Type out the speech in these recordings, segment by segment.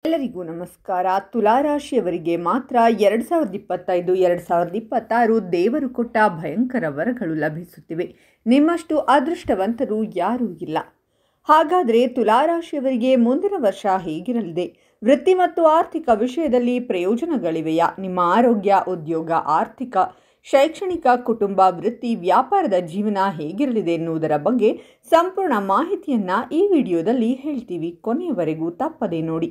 ಎಲ್ಲರಿಗೂ ನಮಸ್ಕಾರ. ತುಲಾರಾಶಿಯವರಿಗೆ ಮಾತ್ರ 2025-2026 ದೇವರು ಕೊಟ್ಟ ಭಯಂಕರ ವರಗಳು ಲಭಿಸುತ್ತಿವೆ. ನಿಮ್ಮಷ್ಟು ಅದೃಷ್ಟವಂತರು ಯಾರೂ ಇಲ್ಲ. ಹಾಗಾದರೆ ತುಲಾರಾಶಿಯವರಿಗೆ ಮುಂದಿನ ವರ್ಷ ಹೇಗಿರಲಿದೆ? ವೃತ್ತಿ ಮತ್ತು ಆರ್ಥಿಕ ವಿಷಯದಲ್ಲಿ ಪ್ರಯೋಜನಗಳಿವೆಯಾ? ನಿಮ್ಮ ಆರೋಗ್ಯ, ಉದ್ಯೋಗ, ಆರ್ಥಿಕ, ಶೈಕ್ಷಣಿಕ, ಕುಟುಂಬ, ವೃತ್ತಿ, ವ್ಯಾಪಾರದ ಜೀವನ ಹೇಗಿರಲಿದೆ ಎನ್ನುವುದರ ಬಗ್ಗೆ ಸಂಪೂರ್ಣ ಮಾಹಿತಿಯನ್ನು ಈ ವಿಡಿಯೋದಲ್ಲಿ ಹೇಳ್ತೀವಿ. ಕೊನೆಯವರೆಗೂ ತಪ್ಪದೇ ನೋಡಿ.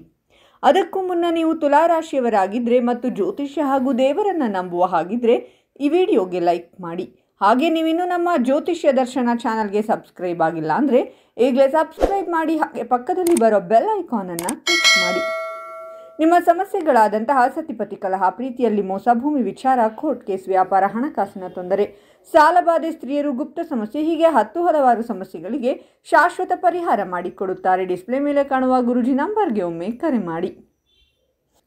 ಅದಕ್ಕೂ ಮುನ್ನ ನೀವು ತುಲಾರಾಶಿಯವರಾಗಿದ್ದರೆ ಮತ್ತು ಜ್ಯೋತಿಷ್ಯ ಹಾಗೂ ದೇವರನ್ನು ನಂಬುವ ಹಾಗಿದ್ರೆ ಈ ವಿಡಿಯೋಗೆ ಲೈಕ್ ಮಾಡಿ. ಹಾಗೆ ನೀವಿನ್ನೂ ನಮ್ಮ ಜ್ಯೋತಿಷ್ಯ ದರ್ಶನ ಚಾನಲ್ಗೆ ಸಬ್ಸ್ಕ್ರೈಬ್ ಆಗಿಲ್ಲ ಅಂದರೆ ಈಗಲೇ ಸಬ್ಸ್ಕ್ರೈಬ್ ಮಾಡಿ. ಹಾಗೆ ಪಕ್ಕದಲ್ಲಿ ಬರೋ ಬೆಲ್ ಐಕಾನನ್ನು ಕ್ಲಿಕ್ ಮಾಡಿ. ನಿಮ್ಮ ಸಮಸ್ಯೆಗಳಾದಂತಹ ಸತಿಪತಿ ಕಲಹ, ಪ್ರೀತಿಯಲ್ಲಿ ಮೋಸ, ಭೂಮಿ ವಿಚಾರ, ಕೋರ್ಟ್ ಕೇಸ್, ವ್ಯಾಪಾರ, ಹಣಕಾಸಿನ ತೊಂದರೆ, ಸಾಲಬಾಧೆ, ಸ್ತ್ರೀಯರು, ಗುಪ್ತ ಸಮಸ್ಯೆ, ಹೀಗೆ ಹಲವಾರು ಸಮಸ್ಯೆಗಳಿಗೆ ಶಾಶ್ವತ ಪರಿಹಾರ ಮಾಡಿಕೊಡುತ್ತಾರೆ. ಡಿಸ್ಪ್ಲೇ ಮೇಲೆ ಕಾಣುವ ಗುರೂಜಿ ನಂಬರ್ಗೆ ಒಮ್ಮೆ ಕರೆ ಮಾಡಿ.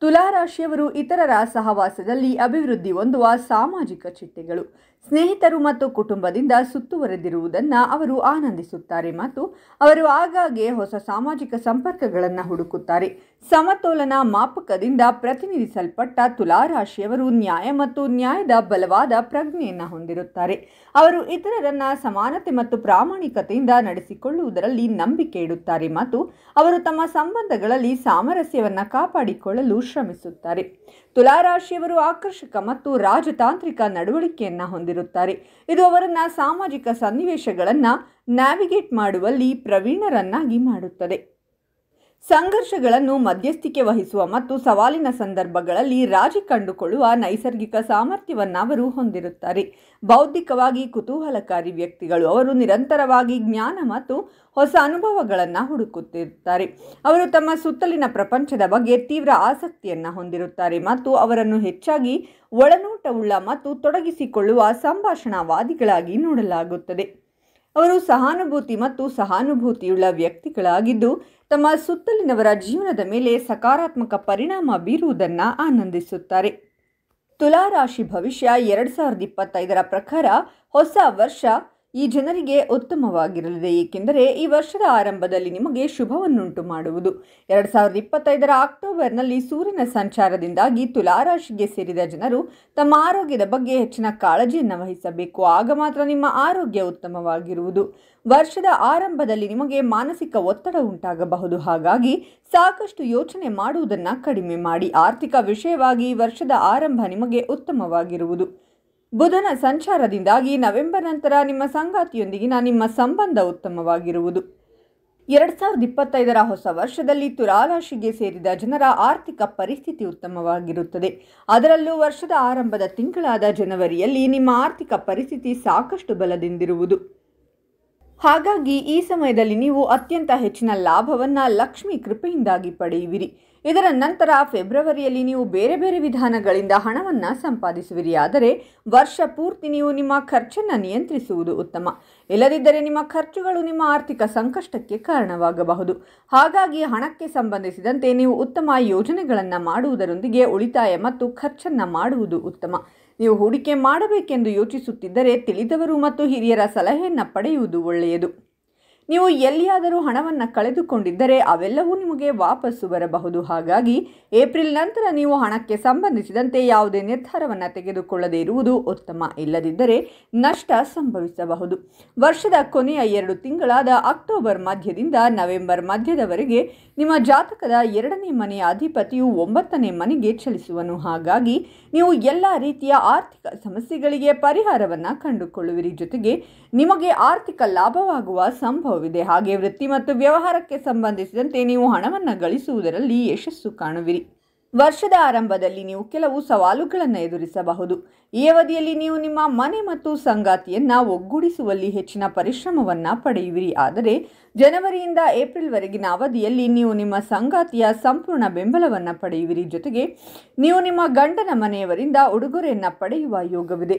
ತುಲಾರಾಶಿಯವರು ಇತರರ ಸಹವಾಸದಲ್ಲಿ ಅಭಿವೃದ್ಧಿ ಹೊಂದುವ ಸಾಮಾಜಿಕ ಚಿಟ್ಟೆಗಳು. ಸ್ನೇಹಿತರು ಮತ್ತು ಕುಟುಂಬದಿಂದ ಸುತ್ತುವರೆದಿರುವುದನ್ನು ಅವರು ಆನಂದಿಸುತ್ತಾರೆ ಮತ್ತು ಅವರು ಆಗಾಗ್ಗೆ ಹೊಸ ಸಾಮಾಜಿಕ ಸಂಪರ್ಕಗಳನ್ನು ಹುಡುಕುತ್ತಾರೆ. ಸಮತೋಲನ ಮಾಪಕದಿಂದ ಪ್ರತಿನಿಧಿಸಲ್ಪಟ್ಟ ತುಲಾರಾಶಿಯವರು ನ್ಯಾಯ ಮತ್ತು ನ್ಯಾಯದ ಬಲವಾದ ಪ್ರಜ್ಞೆಯನ್ನು ಹೊಂದಿರುತ್ತಾರೆ. ಅವರು ಇತರರನ್ನು ಸಮಾನತೆ ಮತ್ತು ಪ್ರಾಮಾಣಿಕತೆಯಿಂದ ನಡೆಸಿಕೊಳ್ಳುವುದರಲ್ಲಿ ನಂಬಿಕೆ ಇಡುತ್ತಾರೆ ಮತ್ತು ಅವರು ತಮ್ಮ ಸಂಬಂಧಗಳಲ್ಲಿ ಸಾಮರಸ್ಯವನ್ನು ಕಾಪಾಡಿಕೊಳ್ಳಲು ಶ್ರಮಿಸುತ್ತಾರೆ. ತುಲಾರಾಶಿಯವರು ಆಕರ್ಷಕ ಮತ್ತು ರಾಜತಾಂತ್ರಿಕ ನಡವಳಿಕೆಯನ್ನು ಹೊಂದಿರುತ್ತಾರೆ. ಇದು ಅವರನ್ನು ಸಾಮಾಜಿಕ ಸನ್ನಿವೇಶಗಳನ್ನು ನ್ಯಾವಿಗೇಟ್ ಮಾಡುವಲ್ಲಿ ಪ್ರವೀಣರನ್ನಾಗಿ ಮಾಡುತ್ತದೆ. ಸಂಘರ್ಷಗಳನ್ನು ಮಧ್ಯಸ್ಥಿಕೆ ವಹಿಸುವ ಮತ್ತು ಸವಾಲಿನ ಸಂದರ್ಭಗಳಲ್ಲಿ ರಾಜಿ ಕಂಡುಕೊಳ್ಳುವ ನೈಸರ್ಗಿಕ ಸಾಮರ್ಥ್ಯವನ್ನು ಅವರು ಹೊಂದಿರುತ್ತಾರೆ. ಬೌದ್ಧಿಕವಾಗಿ ಕುತೂಹಲಕಾರಿ ವ್ಯಕ್ತಿಗಳು. ಅವರು ನಿರಂತರವಾಗಿ ಜ್ಞಾನ ಮತ್ತು ಹೊಸ ಅನುಭವಗಳನ್ನು ಹುಡುಕುತ್ತಿರುತ್ತಾರೆ. ಅವರು ತಮ್ಮ ಸುತ್ತಲಿನ ಪ್ರಪಂಚದ ಬಗ್ಗೆ ತೀವ್ರ ಆಸಕ್ತಿಯನ್ನು ಹೊಂದಿರುತ್ತಾರೆ ಮತ್ತು ಅವರನ್ನು ಹೆಚ್ಚಾಗಿ ಒಳನೋಟವುಳ್ಳ ಮತ್ತು ತೊಡಗಿಸಿಕೊಳ್ಳುವ ಸಂಭಾಷಣಾವಾದಿಗಳಾಗಿ ನೋಡಲಾಗುತ್ತದೆ. ಅವರು ಸಹಾನುಭೂತಿ ಮತ್ತು ಸಹಾನುಭೂತಿಯುಳ್ಳ ವ್ಯಕ್ತಿಗಳಾಗಿದ್ದು ತಮ್ಮ ಸುತ್ತಲಿನವರ ಜೀವನದ ಮೇಲೆ ಸಕಾರಾತ್ಮಕ ಪರಿಣಾಮ ಬೀರುವುದನ್ನು ಆನಂದಿಸುತ್ತಾರೆ. ತುಲಾರಾಶಿ ಭವಿಷ್ಯ 2025 ಪ್ರಕಾರ ಹೊಸ ವರ್ಷ ಈ ಜನರಿಗೆ ಉತ್ತಮವಾಗಿರಲಿದೆ, ಏಕೆಂದರೆ ಈ ವರ್ಷದ ಆರಂಭದಲ್ಲಿ ನಿಮಗೆ ಶುಭವನ್ನುಂಟು ಮಾಡುವುದು. 2025 ಅಕ್ಟೋಬರ್ನಲ್ಲಿ ಸೂರ್ಯನ ಸಂಚಾರದಿಂದಾಗಿ ತುಲಾರಾಶಿಗೆ ಸೇರಿದ ಜನರು ತಮ್ಮ ಆರೋಗ್ಯದ ಬಗ್ಗೆ ಹೆಚ್ಚಿನ ಕಾಳಜಿಯನ್ನು ವಹಿಸಬೇಕು. ಆಗ ಮಾತ್ರ ನಿಮ್ಮ ಆರೋಗ್ಯ ಉತ್ತಮವಾಗಿರುವುದು. ವರ್ಷದ ಆರಂಭದಲ್ಲಿ ನಿಮಗೆ ಮಾನಸಿಕ ಒತ್ತಡ ಉಂಟಾಗಬಹುದು. ಹಾಗಾಗಿ ಸಾಕಷ್ಟು ಯೋಚನೆ ಮಾಡುವುದನ್ನು ಕಡಿಮೆ ಮಾಡಿ. ಆರ್ಥಿಕ ವಿಷಯವಾಗಿ ವರ್ಷದ ಆರಂಭ ನಿಮಗೆ ಉತ್ತಮವಾಗಿರುವುದು. ಬುಧನ ಸಂಚಾರದಿಂದಾಗಿ ನವೆಂಬರ್ ನಂತರ ನಿಮ್ಮ ಸಂಗಾತಿಯೊಂದಿಗಿನ ನಿಮ್ಮ ಸಂಬಂಧ ಉತ್ತಮವಾಗಿರುವುದು. 2025 ಹೊಸ ವರ್ಷದಲ್ಲಿ ತುಲಾರಾಶಿಗೆ ಸೇರಿದ ಜನರ ಆರ್ಥಿಕ ಪರಿಸ್ಥಿತಿ ಉತ್ತಮವಾಗಿರುತ್ತದೆ. ಅದರಲ್ಲೂ ವರ್ಷದ ಆರಂಭದ ತಿಂಗಳಾದ ಜನವರಿಯಲ್ಲಿ ನಿಮ್ಮ ಆರ್ಥಿಕ ಪರಿಸ್ಥಿತಿ ಸಾಕಷ್ಟು ಬಲದಿಂದಿರುವುದು. ಹಾಗಾಗಿ ಈ ಸಮಯದಲ್ಲಿ ನೀವು ಅತ್ಯಂತ ಹೆಚ್ಚಿನ ಲಾಭವನ್ನು ಲಕ್ಷ್ಮಿ ಕೃಪೆಯಿಂದಾಗಿ ಪಡೆಯುವಿರಿ. ಇದರ ನಂತರ ಫೆಬ್ರವರಿಯಲ್ಲಿ ನೀವು ಬೇರೆ ಬೇರೆ ವಿಧಾನಗಳಿಂದ ಹಣವನ್ನು ಸಂಪಾದಿಸುವಿರಿ. ಆದರೆ ವರ್ಷ ಪೂರ್ತಿ ನೀವು ನಿಮ್ಮ ಖರ್ಚನ್ನು ನಿಯಂತ್ರಿಸುವುದು ಉತ್ತಮ. ಇಲ್ಲದಿದ್ದರೆ ನಿಮ್ಮ ಖರ್ಚುಗಳು ನಿಮ್ಮ ಆರ್ಥಿಕ ಸಂಕಷ್ಟಕ್ಕೆ ಕಾರಣವಾಗಬಹುದು. ಹಾಗಾಗಿ ಹಣಕ್ಕೆ ಸಂಬಂಧಿಸಿದಂತೆ ನೀವು ಉತ್ತಮ ಯೋಜನೆಗಳನ್ನು ಮಾಡುವುದರೊಂದಿಗೆ ಉಳಿತಾಯ ಮತ್ತು ಖರ್ಚನ್ನು ಮಾಡುವುದು ಉತ್ತಮ. ನೀವು ಹೂಡಿಕೆ ಮಾಡಬೇಕೆಂದು ಯೋಚಿಸುತ್ತಿದ್ದರೆ ತಿಳಿದವರು ಮತ್ತು ಹಿರಿಯರ ಸಲಹೆಯನ್ನು ಪಡೆಯುವುದು ಒಳ್ಳೆಯದು. ನೀವು ಎಲ್ಲಿಯಾದರೂ ಹಣವನ್ನು ಕಳೆದುಕೊಂಡಿದ್ದರೆ ಅವೆಲ್ಲವೂ ನಿಮಗೆ ವಾಪಸ್ಸು ಬರಬಹುದು. ಹಾಗಾಗಿ ಏಪ್ರಿಲ್ ನಂತರ ನೀವು ಹಣಕ್ಕೆ ಸಂಬಂಧಿಸಿದಂತೆ ಯಾವುದೇ ನಿರ್ಧಾರವನ್ನು ತೆಗೆದುಕೊಳ್ಳದೇ ಇರುವುದು ಉತ್ತಮ. ಇಲ್ಲದಿದ್ದರೆ ನಷ್ಟ ಸಂಭವಿಸಬಹುದು. ವರ್ಷದ ಕೊನೆಯ 2 ತಿಂಗಳಾದ ಅಕ್ಟೋಬರ್ ಮಧ್ಯದಿಂದ ನವೆಂಬರ್ ಮಧ್ಯದವರೆಗೆ ನಿಮ್ಮ ಜಾತಕದ 2ನೇ ಮನೆಯ ಅಧಿಪತಿಯು 9ನೇ ಮನೆಗೆ ಚಲಿಸುವನು. ಹಾಗಾಗಿ ನೀವು ಎಲ್ಲ ರೀತಿಯ ಆರ್ಥಿಕ ಸಮಸ್ಯೆಗಳಿಗೆ ಪರಿಹಾರವನ್ನು ಕಂಡುಕೊಳ್ಳುವಿರಿ. ಜೊತೆಗೆ ನಿಮಗೆ ಆರ್ಥಿಕ ಲಾಭವಾಗುವ ಸಂಭವವಿದೆ. ಹಾಗೆ ವೃತ್ತಿ ಮತ್ತು ವ್ಯವಹಾರಕ್ಕೆ ಸಂಬಂಧಿಸಿದಂತೆ ನೀವು ಹಣವನ್ನು ಗಳಿಸುವುದರಲ್ಲಿ ಯಶಸ್ಸು ಕಾಣುವಿರಿ. ವರ್ಷದ ಆರಂಭದಲ್ಲಿ ನೀವು ಕೆಲವು ಸವಾಲುಗಳನ್ನು ಎದುರಿಸಬಹುದು. ಈ ಅವಧಿಯಲ್ಲಿ ನೀವು ನಿಮ್ಮ ಮನೆ ಮತ್ತು ಸಂಗಾತಿಯನ್ನು ಒಗ್ಗೂಡಿಸುವಲ್ಲಿ ಹೆಚ್ಚಿನ ಪರಿಶ್ರಮವನ್ನು ಪಡೆಯುವಿರಿ. ಆದರೆ ಜನವರಿಯಿಂದ ಏಪ್ರಿಲ್ವರೆಗಿನ ಅವಧಿಯಲ್ಲಿ ನೀವು ನಿಮ್ಮ ಸಂಗಾತಿಯ ಸಂಪೂರ್ಣ ಬೆಂಬಲವನ್ನು ಪಡೆಯುವಿರಿ. ಜೊತೆಗೆ ನೀವು ನಿಮ್ಮ ಗಂಡನ ಮನೆಯವರಿಂದ ಉಡುಗೊರೆಯನ್ನು ಪಡೆಯುವ ಯೋಗವಿದೆ.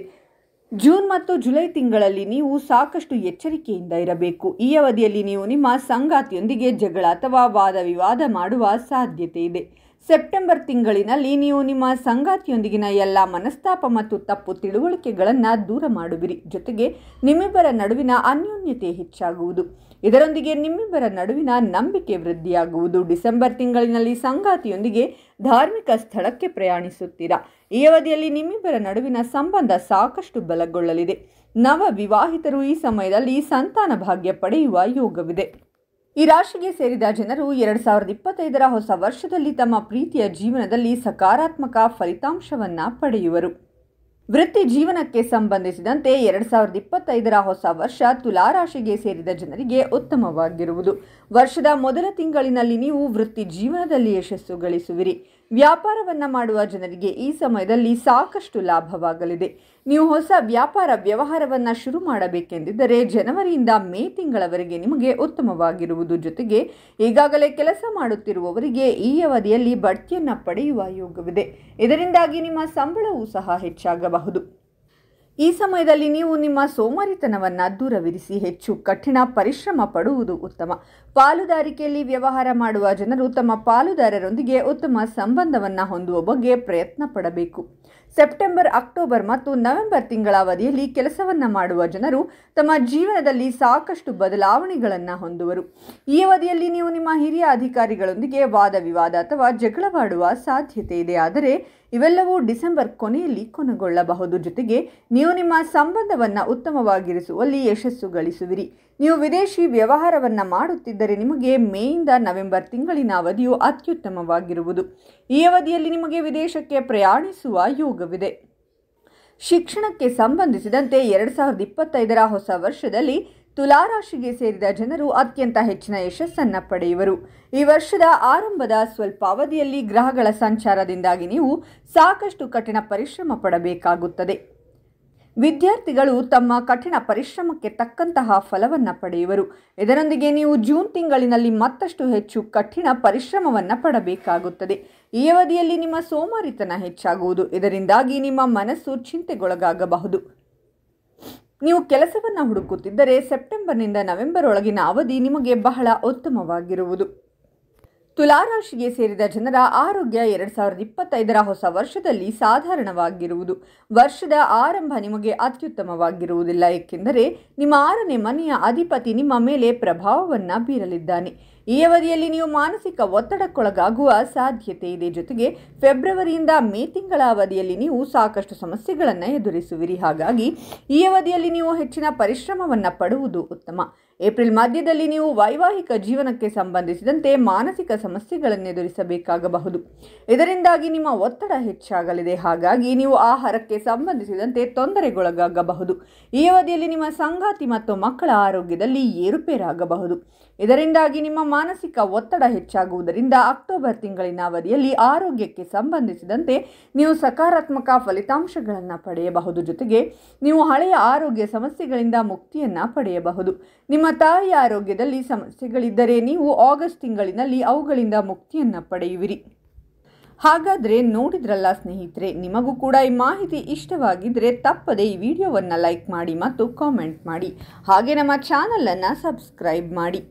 ಜೂನ್ ಮತ್ತು ಜುಲೈ ತಿಂಗಳಲ್ಲಿ ನೀವು ಸಾಕಷ್ಟು ಎಚ್ಚರಿಕೆಯಿಂದ ಇರಬೇಕು. ಈ ಅವಧಿಯಲ್ಲಿ ನೀವು ನಿಮ್ಮ ಸಂಗಾತಿಯೊಂದಿಗೆ ಜಗಳ ಅಥವಾ ವಾದ ವಿವಾದ ಮಾಡುವ ಸಾಧ್ಯತೆ ಇದೆ. ಸೆಪ್ಟೆಂಬರ್ ತಿಂಗಳಿನಲ್ಲಿ ನೀವು ನಿಮ್ಮ ಸಂಗಾತಿಯೊಂದಿಗಿನ ಎಲ್ಲ ಮನಸ್ತಾಪ ಮತ್ತು ತಪ್ಪು ತಿಳುವಳಿಕೆಗಳನ್ನು ದೂರ ಮಾಡುವಿರಿ. ಜೊತೆಗೆ ನಿಮ್ಮಿಬ್ಬರ ನಡುವಿನ ಅನ್ಯೋನ್ಯತೆ ಹೆಚ್ಚಾಗುವುದು. ಇದರೊಂದಿಗೆ ನಿಮ್ಮಿಬ್ಬರ ನಡುವಿನ ನಂಬಿಕೆ ವೃದ್ಧಿಯಾಗುವುದು. ಡಿಸೆಂಬರ್ ತಿಂಗಳಿನಲ್ಲಿ ಸಂಗಾತಿಯೊಂದಿಗೆ ಧಾರ್ಮಿಕ ಸ್ಥಳಕ್ಕೆ ಪ್ರಯಾಣಿಸುತ್ತೀರಾ. ಈ ಅವಧಿಯಲ್ಲಿ ನಿಮ್ಮಿಬ್ಬರ ನಡುವಿನ ಸಂಬಂಧ ಸಾಕಷ್ಟು ಬಲಗೊಳ್ಳಲಿದೆ. ನವ ವಿವಾಹಿತರು ಈ ಸಮಯದಲ್ಲಿ ಸಂತಾನ ಭಾಗ್ಯ ಪಡೆಯುವ ಯೋಗವಿದೆ. ಈ ರಾಶಿಗೆ ಸೇರಿದ ಜನರು 2025ರ ಹೊಸ ವರ್ಷದಲ್ಲಿ ತಮ್ಮ ಪ್ರೀತಿಯ ಜೀವನದಲ್ಲಿ ಸಕಾರಾತ್ಮಕ ಫಲಿತಾಂಶವನ್ನು ಪಡೆಯುವರು. ವೃತ್ತಿ ಜೀವನಕ್ಕೆ ಸಂಬಂಧಿಸಿದಂತೆ 2025ರ ಹೊಸ ವರ್ಷ ತುಲಾರಾಶಿಗೆ ಸೇರಿದ ಜನರಿಗೆ ಉತ್ತಮವಾಗಿರುವುದು. ವರ್ಷದ ಮೊದಲ ತಿಂಗಳಿನಲ್ಲಿ ನೀವು ವೃತ್ತಿ ಜೀವನದಲ್ಲಿ ಯಶಸ್ಸು ಗಳಿಸುವಿರಿ. ವ್ಯಾಪಾರವನ್ನು ಮಾಡುವ ಜನರಿಗೆ ಈ ಸಮಯದಲ್ಲಿ ಸಾಕಷ್ಟು ಲಾಭವಾಗಲಿದೆ. ನೀವು ಹೊಸ ವ್ಯಾಪಾರ ವ್ಯವಹಾರವನ್ನು ಶುರು ಮಾಡಬೇಕೆಂದಿದ್ದರೆ ಜನವರಿಯಿಂದ ಮೇ ತಿಂಗಳವರೆಗೆ ನಿಮಗೆ ಉತ್ತಮವಾಗಿರುವುದು. ಜೊತೆಗೆ ಈಗಾಗಲೇ ಕೆಲಸ ಮಾಡುತ್ತಿರುವವರಿಗೆ ಈ ಅವಧಿಯಲ್ಲಿ ಬಡ್ತಿಯನ್ನು ಪಡೆಯುವ ಯೋಗವಿದೆ. ಇದರಿಂದಾಗಿ ನಿಮ್ಮ ಸಂಬಳವೂ ಸಹ ಹೆಚ್ಚಾಗಬಹುದು. ಈ ಸಮಯದಲ್ಲಿ ನೀವು ನಿಮ್ಮ ಸೋಮಾರಿತನವನ್ನು ದೂರವಿರಿಸಿ ಹೆಚ್ಚು ಕಠಿಣ ಪರಿಶ್ರಮ ಪಡುವುದು ಉತ್ತಮ. ಪಾಲುದಾರಿಕೆಯಲ್ಲಿ ವ್ಯವಹಾರ ಮಾಡುವ ಜನರು ತಮ್ಮ ಪಾಲುದಾರರೊಂದಿಗೆ ಉತ್ತಮ ಸಂಬಂಧವನ್ನು ಹೊಂದುವ ಬಗ್ಗೆ ಪ್ರಯತ್ನ ಪಡಬೇಕು. ಸೆಪ್ಟೆಂಬರ್, ಅಕ್ಟೋಬರ್ ಮತ್ತು ನವೆಂಬರ್ ತಿಂಗಳ ಅವಧಿಯಲ್ಲಿ ಕೆಲಸವನ್ನು ಮಾಡುವ ಜನರು ತಮ್ಮ ಜೀವನದಲ್ಲಿ ಸಾಕಷ್ಟು ಬದಲಾವಣೆಗಳನ್ನು ಹೊಂದುವರು. ಈ ಅವಧಿಯಲ್ಲಿ ನೀವು ನಿಮ್ಮ ಹಿರಿಯ ಅಧಿಕಾರಿಗಳೊಂದಿಗೆ ವಾದ ವಿವಾದ ಅಥವಾ ಜಗಳವಾಡುವ ಸಾಧ್ಯತೆ ಇದೆ. ಆದರೆ ಇವೆಲ್ಲವೂ ಡಿಸೆಂಬರ್ ಕೊನೆಯಲ್ಲಿ ಕೊನೆಗೊಳ್ಳಬಹುದು. ಜೊತೆಗೆ ನೀವು ನಿಮ್ಮ ಸಂಬಂಧವನ್ನು ಉತ್ತಮವಾಗಿರಿಸುವಲ್ಲಿ ಯಶಸ್ಸು ಗಳಿಸುವಿರಿ. ನೀವು ವಿದೇಶಿ ವ್ಯವಹಾರವನ್ನು ಮಾಡುತ್ತಿದ್ದರೆ ನಿಮಗೆ ಮೇಯಿಂದ ನವೆಂಬರ್ ತಿಂಗಳಿನ ಅವಧಿಯು ಅತ್ಯುತ್ತಮವಾಗಿರುವುದು. ಈ ಅವಧಿಯಲ್ಲಿ ನಿಮಗೆ ವಿದೇಶಕ್ಕೆ ಪ್ರಯಾಣಿಸುವ ಯೋಗವಿದೆ. ಶಿಕ್ಷಣಕ್ಕೆ ಸಂಬಂಧಿಸಿದಂತೆ 2025ರ ಹೊಸ ವರ್ಷದಲ್ಲಿ ತುಲಾರಾಶಿಗೆ ಸೇರಿದ ಜನರು ಅತ್ಯಂತ ಹೆಚ್ಚಿನ ಯಶಸ್ಸನ್ನು ಪಡೆಯುವರು. ಈ ವರ್ಷದ ಆರಂಭದ ಸ್ವಲ್ಪ ಅವಧಿಯಲ್ಲಿ ಗ್ರಹಗಳ ಸಂಚಾರದಿಂದಾಗಿ ನೀವು ಸಾಕಷ್ಟು ಕಠಿಣ ಪರಿಶ್ರಮ ಪಡಬೇಕಾಗುತ್ತದೆ. ವಿದ್ಯಾರ್ಥಿಗಳು ತಮ್ಮ ಕಠಿಣ ಪರಿಶ್ರಮಕ್ಕೆ ತಕ್ಕಂತಹ ಫಲವನ್ನು ಪಡೆಯುವರು. ಇದರೊಂದಿಗೆ ನೀವು ಜೂನ್ ತಿಂಗಳಿನಲ್ಲಿ ಮತ್ತಷ್ಟು ಹೆಚ್ಚು ಕಠಿಣ ಪರಿಶ್ರಮವನ್ನು ಪಡಬೇಕಾಗುತ್ತದೆ. ಈ ಅವಧಿಯಲ್ಲಿ ನಿಮ್ಮ ಸೋಮಾರಿತನ ಹೆಚ್ಚಾಗುವುದು. ಇದರಿಂದಾಗಿ ನಿಮ್ಮ ಮನಸ್ಸು ಚಿಂತೆಗೊಳಗಾಗಬಹುದು. ನೀವು ಕೆಲಸವನ್ನು ಹುಡುಕುತ್ತಿದ್ದರೆ ಸೆಪ್ಟೆಂಬರ್ನಿಂದ ನವೆಂಬರ್ ಒಳಗಿನ ಅವಧಿ ನಿಮಗೆ ಬಹಳ ಉತ್ತಮವಾಗಿರುವುದು. ತುಲಾರಾಶಿಗೆ ಸೇರಿದ ಜನರ ಆರೋಗ್ಯ 2025ರ ಹೊಸ ವರ್ಷದಲ್ಲಿ ಸಾಧಾರಣವಾಗಿರುವುದು. ವರ್ಷದ ಆರಂಭ ನಿಮಗೆ ಅತ್ಯುತ್ತಮವಾಗಿರುವುದಿಲ್ಲ, ಏಕೆಂದರೆ ನಿಮ್ಮ 6ನೇ ಮನೆಯ ಅಧಿಪತಿ ನಿಮ್ಮ ಮೇಲೆ ಪ್ರಭಾವವನ್ನು ಬೀರಲಿದ್ದಾನೆ. ಈ ಅವಧಿಯಲ್ಲಿ ನೀವು ಮಾನಸಿಕ ಒತ್ತಡಕ್ಕೊಳಗಾಗುವ ಸಾಧ್ಯತೆ ಇದೆ. ಜೊತೆಗೆ ಫೆಬ್ರವರಿಯಿಂದ ಮೇ ತಿಂಗಳ ಅವಧಿಯಲ್ಲಿ ನೀವು ಸಾಕಷ್ಟು ಸಮಸ್ಯೆಗಳನ್ನು ಎದುರಿಸುವಿರಿ. ಹಾಗಾಗಿ ಈ ಅವಧಿಯಲ್ಲಿ ನೀವು ಹೆಚ್ಚಿನ ಪರಿಶ್ರಮವನ್ನು ಪಡುವುದು ಉತ್ತಮ. ಏಪ್ರಿಲ್ ಮಧ್ಯದಲ್ಲಿ ನೀವು ವೈವಾಹಿಕ ಜೀವನಕ್ಕೆ ಸಂಬಂಧಿಸಿದಂತೆ ಮಾನಸಿಕ ಸಮಸ್ಯೆಗಳನ್ನು ಎದುರಿಸಬೇಕಾಗಬಹುದು. ಇದರಿಂದಾಗಿ ನಿಮ್ಮ ಒತ್ತಡ ಹೆಚ್ಚಾಗಲಿದೆ. ಹಾಗಾಗಿ ನೀವು ಆಹಾರಕ್ಕೆ ಸಂಬಂಧಿಸಿದಂತೆ ತೊಂದರೆಗೊಳಗಾಗಬಹುದು. ಈ ಅವಧಿಯಲ್ಲಿ ನಿಮ್ಮ ಸಂಗಾತಿ ಮತ್ತು ಮಕ್ಕಳ ಆರೋಗ್ಯದಲ್ಲಿ ಏರುಪೇರಾಗಬಹುದು. ಇದರಿಂದಾಗಿ ನಿಮ್ಮ ಮಾನಸಿಕ ಒತ್ತಡ ಹೆಚ್ಚಾಗುವುದರಿಂದ ಅಕ್ಟೋಬರ್ ತಿಂಗಳಿನ ಅವಧಿಯಲ್ಲಿ ಆರೋಗ್ಯಕ್ಕೆ ಸಂಬಂಧಿಸಿದಂತೆ ನೀವು ಸಕಾರಾತ್ಮಕ ಫಲಿತಾಂಶಗಳನ್ನು ಪಡೆಯಬಹುದು. ಜೊತೆಗೆ ನೀವು ಹಳೆಯ ಆರೋಗ್ಯ ಸಮಸ್ಯೆಗಳಿಂದ ಮುಕ್ತಿಯನ್ನು ಪಡೆಯಬಹುದು. ನಿಮ್ಮ ತಾಯಿಯ ಆರೋಗ್ಯದಲ್ಲಿ ಸಮಸ್ಯೆಗಳಿದ್ದರೆ ನೀವು ಆಗಸ್ಟ್ ತಿಂಗಳಿನಲ್ಲಿ ಅವುಗಳಿಂದ ಮುಕ್ತಿಯನ್ನು ಪಡೆಯುವಿರಿ. ಹಾಗಾದರೆ ನೋಡಿದ್ರಲ್ಲ ಸ್ನೇಹಿತರೆ, ನಿಮಗೂ ಕೂಡ ಈ ಮಾಹಿತಿ ಇಷ್ಟವಾಗಿದ್ದರೆ ತಪ್ಪದೆ ಈ ವಿಡಿಯೋವನ್ನು ಲೈಕ್ ಮಾಡಿ ಮತ್ತು ಕಾಮೆಂಟ್ ಮಾಡಿ. ಹಾಗೆ ನಮ್ಮ ಚಾನಲನ್ನು ಸಬ್ಸ್ಕ್ರೈಬ್ ಮಾಡಿ.